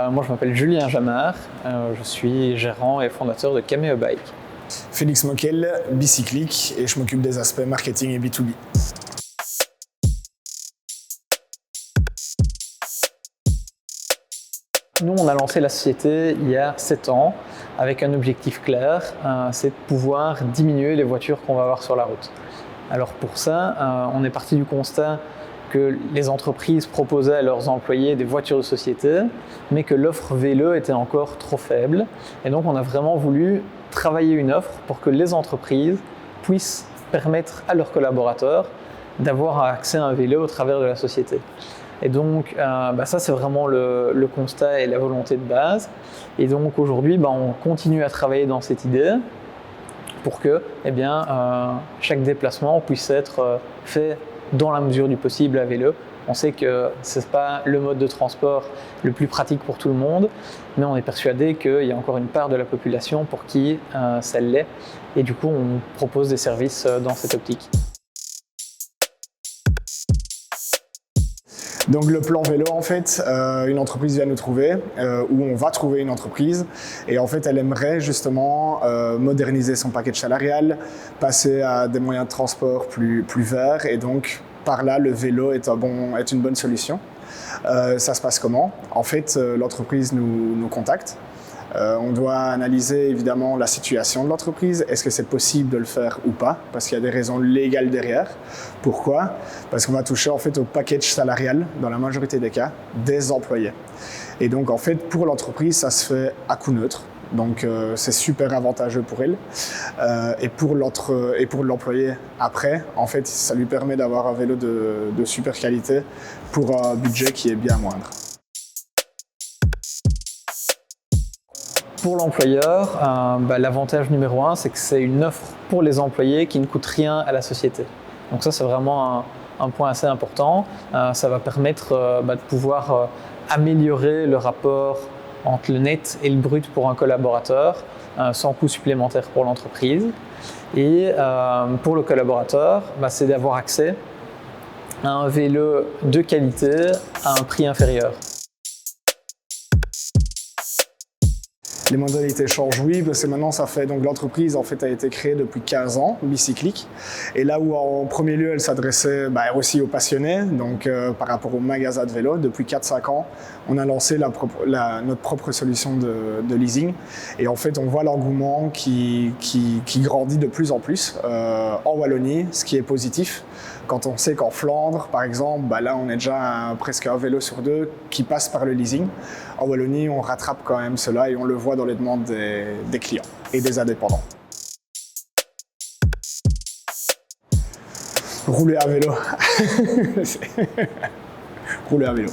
Moi, je m'appelle Julien Jamard, je suis gérant et fondateur de Cameo Bike. Félix Moquel, Bicyclique, et je m'occupe des aspects marketing et B2B. Nous, on a lancé la société il y a 7 ans avec un objectif clair, c'est de pouvoir diminuer les voitures qu'on va avoir sur la route. Alors pour ça, on est parti du constat que les entreprises proposaient à leurs employés des voitures de société, mais que l'offre vélo était encore trop faible. Et donc on a vraiment voulu travailler une offre pour que les entreprises puissent permettre à leurs collaborateurs d'avoir accès à un vélo au travers de la société. Et donc ça c'est vraiment le constat et la volonté de base. Et donc aujourd'hui on continue à travailler dans cette idée pour que chaque déplacement puisse être fait dans la mesure du possible à vélo. On sait que ce n'est pas le mode de transport le plus pratique pour tout le monde, mais on est persuadé qu'il y a encore une part de la population pour qui ça l'est. Et du coup, on propose des services dans cette optique. Donc le plan vélo, en fait, une entreprise vient nous trouver, ou on va trouver une entreprise, et en fait elle aimerait justement moderniser son package salarial, passer à des moyens de transport plus verts, et donc par là le vélo est une bonne solution. Ça se passe comment? En fait, l'entreprise nous contacte. On doit analyser évidemment la situation de l'entreprise. Est-ce que c'est possible de le faire ou pas? Parce qu'il y a des raisons légales derrière. Pourquoi? Parce qu'on va toucher en fait au package salarial, dans la majorité des cas, des employés. Et donc en fait, pour l'entreprise, ça se fait à coût neutre. Donc c'est super avantageux pour elle. Et pour l'employé après, en fait, ça lui permet d'avoir un vélo de super qualité pour un budget qui est bien moindre. Pour l'employeur, l'avantage numéro 1, c'est que c'est une offre pour les employés qui ne coûte rien à la société. Donc ça, c'est vraiment un point assez important. Ça va permettre de pouvoir améliorer le rapport entre le net et le brut pour un collaborateur sans coût supplémentaire pour l'entreprise. Et pour le collaborateur, c'est d'avoir accès à un vélo de qualité à un prix inférieur. Les modalités changent, oui, parce que maintenant donc l'entreprise en fait a été créée depuis 15 ans, Bicyclique, et là où en premier lieu elle s'adressait aussi aux passionnés, donc par rapport aux magasins de vélo, depuis 4-5 ans, on a lancé notre propre solution de leasing, et en fait on voit l'engouement qui grandit de plus en plus en Wallonie, ce qui est positif. Quand on sait qu'en Flandre, par exemple, là on est déjà presque un vélo sur 2 qui passe par le leasing. En Wallonie, on rattrape quand même cela et on le voit dans les demandes des clients et des indépendants. Rouler à vélo. Rouler à vélo.